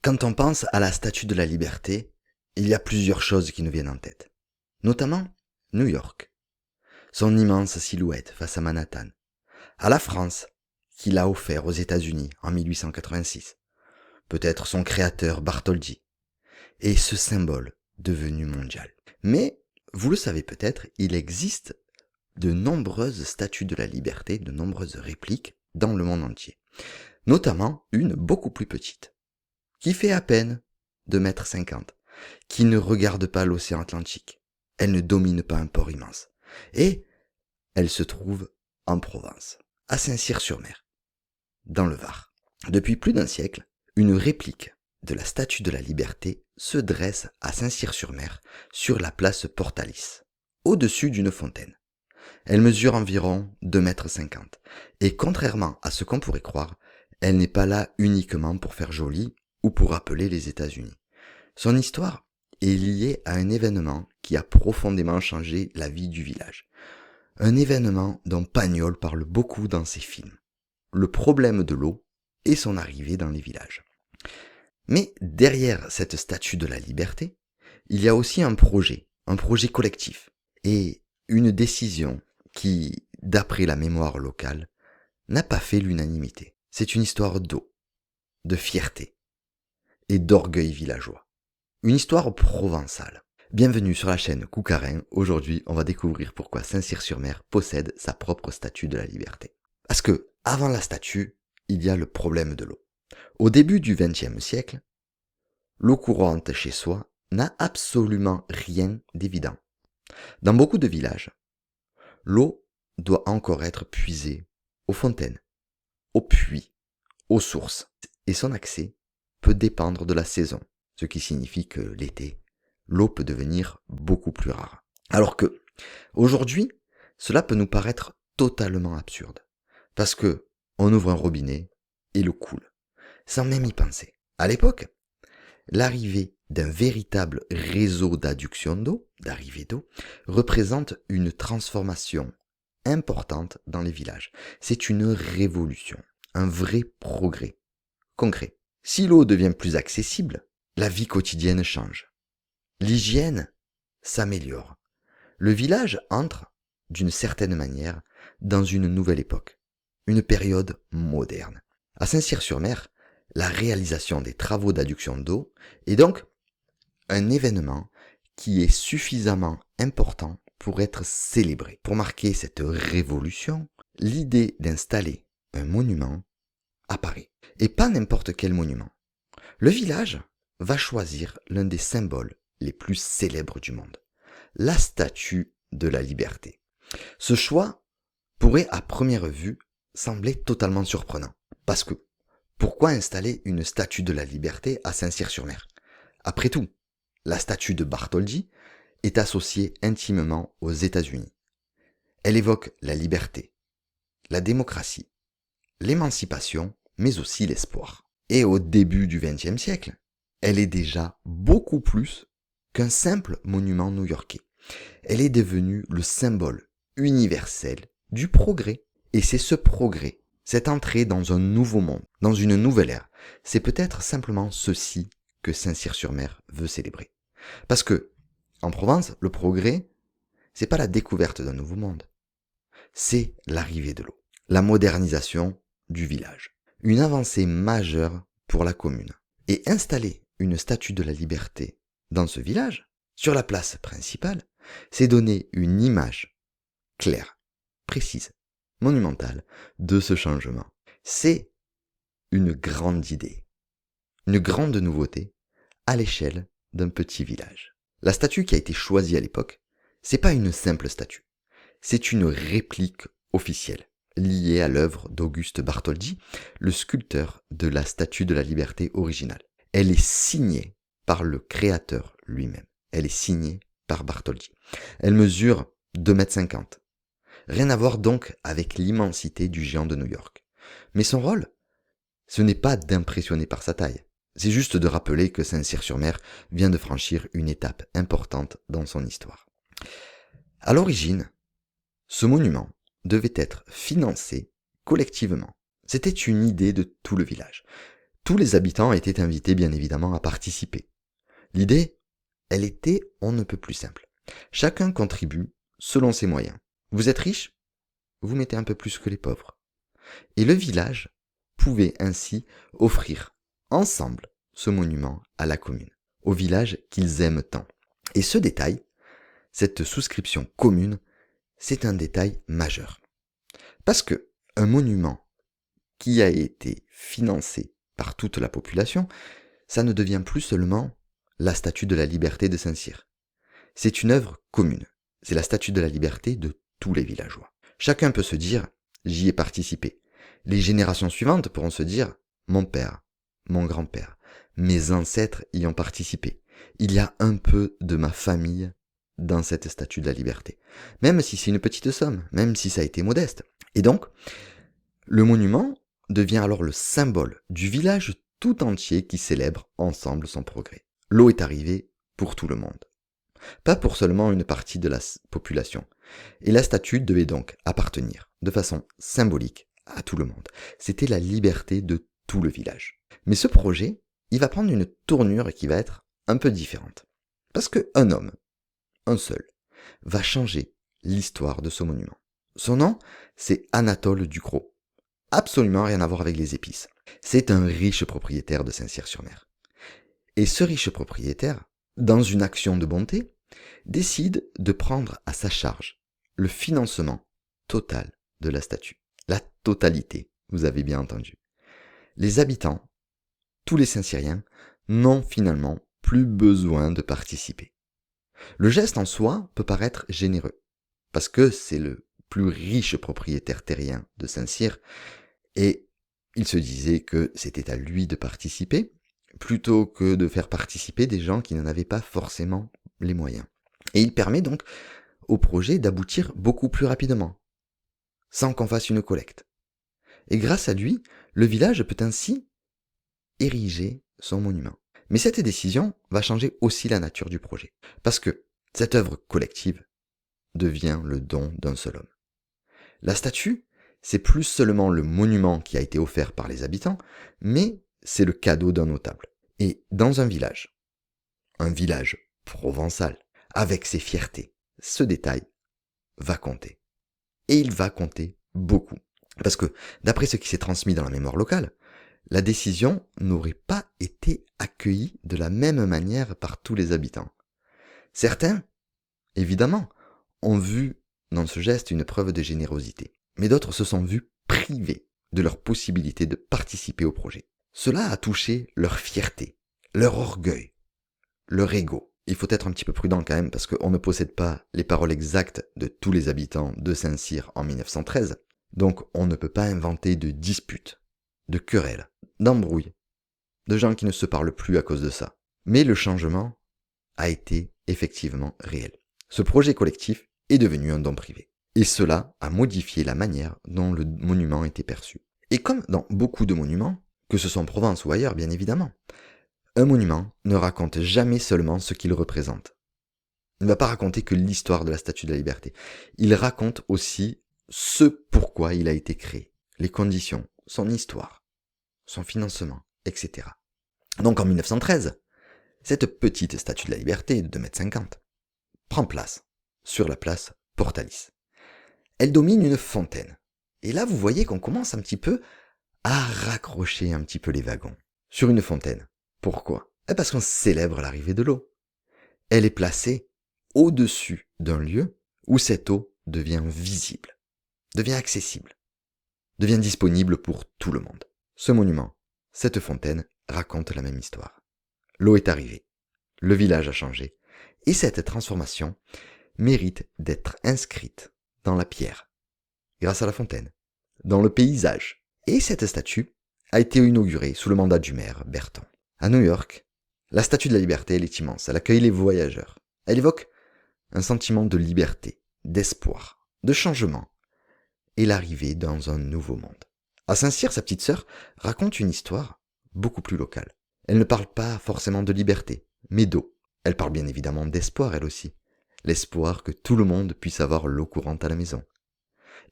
Quand on pense à la Statue de la Liberté, il y a plusieurs choses qui nous viennent en tête. Notamment New York, son immense silhouette face à Manhattan, à la France, qui l'a offert aux États-Unis en 1886, peut-être son créateur Bartholdi, et ce symbole devenu mondial. Mais, vous le savez peut-être, il existe de nombreuses statues de la liberté, de nombreuses répliques dans le monde entier. Notamment une beaucoup plus petite, qui fait à peine 2,50 m, qui ne regarde pas l'océan Atlantique. Elle ne domine pas un port immense. Et elle se trouve en Provence, à Saint-Cyr-sur-Mer, dans le Var. Depuis plus d'un siècle, une réplique de la Statue de la Liberté se dresse à Saint-Cyr-sur-Mer, sur la place Portalis, au-dessus d'une fontaine. Elle mesure environ 2,50 m, et contrairement à ce qu'on pourrait croire, elle n'est pas là uniquement pour faire joli ou pour rappeler les États-Unis. Son histoire est liée à un événement qui a profondément changé la vie du village. Un événement dont Pagnol parle beaucoup dans ses films. Le problème de l'eau et son arrivée dans les villages. Mais derrière cette statue de la liberté, il y a aussi un projet collectif, et une décision qui, d'après la mémoire locale, n'a pas fait l'unanimité. C'est une histoire d'eau, de fierté et d'orgueil villageois. Une histoire provençale. Bienvenue sur la chaîne Coucarin. Aujourd'hui, on va découvrir pourquoi Saint-Cyr-sur-Mer possède sa propre statue de la liberté. Parce que, avant la statue, il y a le problème de l'eau. Au début du XXe siècle, l'eau courante chez soi n'a absolument rien d'évident. Dans beaucoup de villages, l'eau doit encore être puisée aux fontaines, aux puits, aux sources. Et son accès peut dépendre de la saison, ce qui signifie que l'été, l'eau peut devenir beaucoup plus rare. Alors que, aujourd'hui, cela peut nous paraître totalement absurde. Parce que, on ouvre un robinet et l'eau coule, sans même y penser. À l'époque, l'arrivée d'un véritable réseau d'adduction d'eau, d'arrivée d'eau, représente une transformation importante dans les villages. C'est une révolution, un vrai progrès concret. Si l'eau devient plus accessible, la vie quotidienne change. L'hygiène s'améliore. Le village entre, d'une certaine manière, dans une nouvelle époque, une période moderne. À Saint-Cyr-sur-Mer, la réalisation des travaux d'adduction d'eau est donc un événement qui est suffisamment important pour être célébré. Pour marquer cette révolution, l'idée d'installer un monument apparaît. Et pas n'importe quel monument. Le village va choisir l'un des symboles les plus célèbres du monde, la statue de la liberté. Ce choix pourrait à première vue sembler totalement surprenant. Parce que, pourquoi installer une statue de la liberté à Saint-Cyr-sur-Mer? Après tout, la statue de Bartholdi est associée intimement aux États-Unis. Elle évoque la liberté, la démocratie, l'émancipation, mais aussi l'espoir. Et au début du XXe siècle, elle est déjà beaucoup plus qu'un simple monument new-yorkais. Elle est devenue le symbole universel du progrès. Et c'est ce progrès, cette entrée dans un nouveau monde, dans une nouvelle ère, c'est peut-être simplement ceci que Saint-Cyr-sur-Mer veut célébrer. Parce que, en Provence, le progrès, c'est pas la découverte d'un nouveau monde. C'est l'arrivée de l'eau, la modernisation du village. Une avancée majeure pour la commune. Et installer une statue de la liberté dans ce village, sur la place principale, c'est donner une image claire, précise, monumentale de ce changement. C'est une grande idée, une grande nouveauté à l'échelle d'un petit village. La statue qui a été choisie à l'époque, c'est pas une simple statue, c'est une réplique officielle, liée à l'œuvre d'Auguste Bartholdi, le sculpteur de la Statue de la Liberté originale. Elle est signée par le créateur lui-même. Elle est signée par Bartholdi. Elle mesure 2,50 m. Rien à voir donc avec l'immensité du géant de New York. Mais son rôle, ce n'est pas d'impressionner par sa taille. C'est juste de rappeler que Saint-Cyr-sur-Mer vient de franchir une étape importante dans son histoire. À l'origine, ce monument devait être financé collectivement. C'était une idée de tout le village. Tous les habitants étaient invités bien évidemment à participer. L'idée, elle était on ne peut plus simple. Chacun contribue selon ses moyens. Vous êtes riche? Vous mettez un peu plus que les pauvres. Et le village pouvait ainsi offrir ensemble ce monument à la commune, au village qu'ils aiment tant. Et ce détail, cette souscription commune, c'est un détail majeur. Parce que un monument qui a été financé par toute la population, ça ne devient plus seulement la Statue de la Liberté de Saint-Cyr. C'est une œuvre commune. C'est la Statue de la Liberté de tous les villageois. Chacun peut se dire, j'y ai participé. Les générations suivantes pourront se dire, mon père, mon grand-père, mes ancêtres y ont participé. Il y a un peu de ma famille dans cette Statue de la Liberté. Même si c'est une petite somme, même si ça a été modeste. Et donc, le monument devient alors le symbole du village tout entier qui célèbre ensemble son progrès. L'eau est arrivée pour tout le monde, pas pour seulement une partie de la population. Et la statue devait donc appartenir, de façon symbolique, à tout le monde. C'était la liberté de tout le village. Mais ce projet, il va prendre une tournure qui va être un peu différente. Parce qu'un homme, un seul, va changer l'histoire de ce monument. Son nom, c'est Anatole Ducrot. Absolument rien à voir avec les épices. C'est un riche propriétaire de Saint-Cyr-sur-Mer. Et ce riche propriétaire, dans une action de bonté, décide de prendre à sa charge le financement total de la statue. La totalité, vous avez bien entendu. Les habitants, tous les Saint-Cyriens, n'ont finalement plus besoin de participer. Le geste en soi peut paraître généreux, parce que c'est le plus riche propriétaire terrien de Saint-Cyr, et il se disait que c'était à lui de participer, plutôt que de faire participer des gens qui n'en avaient pas forcément les moyens. Et il permet donc au projet d'aboutir beaucoup plus rapidement, sans qu'on fasse une collecte. Et grâce à lui, le village peut ainsi ériger son monument. Mais cette décision va changer aussi la nature du projet, parce que cette œuvre collective devient le don d'un seul homme. La statue, c'est plus seulement le monument qui a été offert par les habitants, mais c'est le cadeau d'un notable. Et dans un village provençal, avec ses fiertés, ce détail va compter. Et il va compter beaucoup. Parce que, d'après ce qui s'est transmis dans la mémoire locale, la décision n'aurait pas été accueillie de la même manière par tous les habitants. Certains, évidemment, ont vu dans ce geste une preuve de générosité, mais d'autres se sont vus privés de leur possibilité de participer au projet. Cela a touché leur fierté, leur orgueil, leur ego. Il faut être un petit peu prudent quand même parce qu'on ne possède pas les paroles exactes de tous les habitants de Saint-Cyr en 1913, donc on ne peut pas inventer de disputes, de querelles, d'embrouilles, de gens qui ne se parlent plus à cause de ça. Mais le changement a été effectivement réel. Ce projet collectif est devenu un don privé. Et cela a modifié la manière dont le monument était perçu. Et comme dans beaucoup de monuments, que ce soit en Provence ou ailleurs bien évidemment, un monument ne raconte jamais seulement ce qu'il représente. Il ne va pas raconter que l'histoire de la Statue de la Liberté. Il raconte aussi ce pourquoi il a été créé, les conditions, son histoire, son financement, etc. Donc en 1913, cette petite Statue de la Liberté de 2,50 m prend place sur la place Portalis. Elle domine une fontaine. Et là, vous voyez qu'on commence un petit peu à raccrocher un petit peu les wagons. Sur une fontaine. Pourquoi? Parce qu'on célèbre l'arrivée de l'eau. Elle est placée au-dessus d'un lieu où cette eau devient visible, devient accessible, devient disponible pour tout le monde. Ce monument, cette fontaine, raconte la même histoire. L'eau est arrivée, le village a changé, et cette transformation mérite d'être inscrite dans la pierre, grâce à la fontaine, dans le paysage. Et cette statue a été inaugurée sous le mandat du maire Berton. À New York, la Statue de la Liberté, elle est immense, elle accueille les voyageurs. Elle évoque un sentiment de liberté, d'espoir, de changement, et l'arrivée dans un nouveau monde. À Saint-Cyr, sa petite sœur raconte une histoire beaucoup plus locale. Elle ne parle pas forcément de liberté, mais d'eau. Elle parle bien évidemment d'espoir, elle aussi. L'espoir que tout le monde puisse avoir l'eau courante à la maison.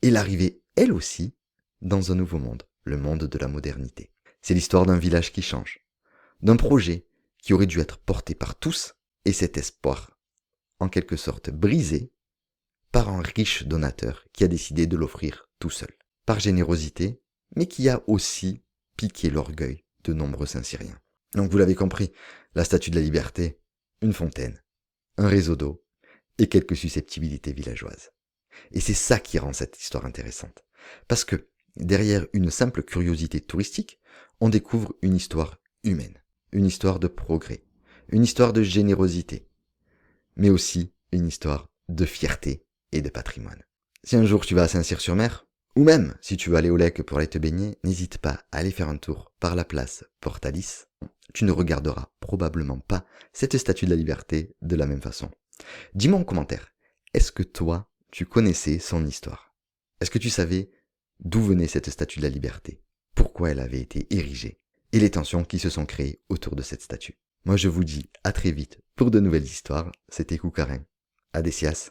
Et l'arrivée, elle aussi, dans un nouveau monde, le monde de la modernité. C'est l'histoire d'un village qui change, d'un projet qui aurait dû être porté par tous, et cet espoir, en quelque sorte brisé, par un riche donateur qui a décidé de l'offrir tout seul, par générosité, mais qui a aussi piqué l'orgueil de nombreux Saint-Cyriens. Donc vous l'avez compris, la Statue de la Liberté, une fontaine, un réseau d'eau et quelques susceptibilités villageoises. Et c'est ça qui rend cette histoire intéressante. Parce que derrière une simple curiosité touristique, on découvre une histoire humaine, une histoire de progrès, une histoire de générosité, mais aussi une histoire de fierté et de patrimoine. Si un jour tu vas à Saint-Cyr-sur-Mer, ou même si tu veux aller au lac pour aller te baigner, n'hésite pas à aller faire un tour par la place Portalis. Tu ne regarderas probablement pas cette statue de la Liberté de la même façon. Dis-moi en commentaire, est-ce que toi, tu connaissais son histoire? Est-ce que tu savais d'où venait cette statue de la Liberté? Pourquoi elle avait été érigée? Et les tensions qui se sont créées autour de cette statue? Moi je vous dis à très vite pour de nouvelles histoires, c'était Koukarin. Adesias.